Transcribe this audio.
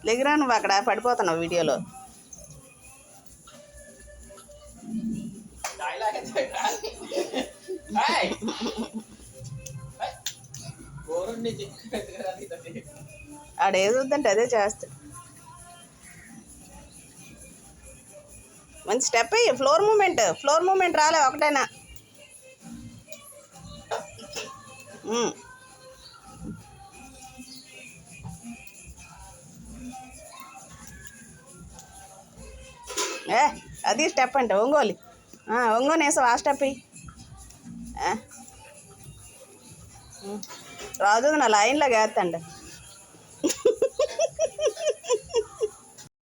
లేగిరా, నువ్వు అక్కడ పడిపోతున్నావు వీడియోలో. ఆడేది వద్దంటే అదే చేస్తాడు. మంచి స్టెప్ అయ్యి ఫ్లోర్ మూమెంట్ రాలే ఒకటైనా. అది స్టెప్ అంటే ఒంగోలి వేసావు ఆ స్టెప్ రాజు నా లైన్లో వేస్తండి.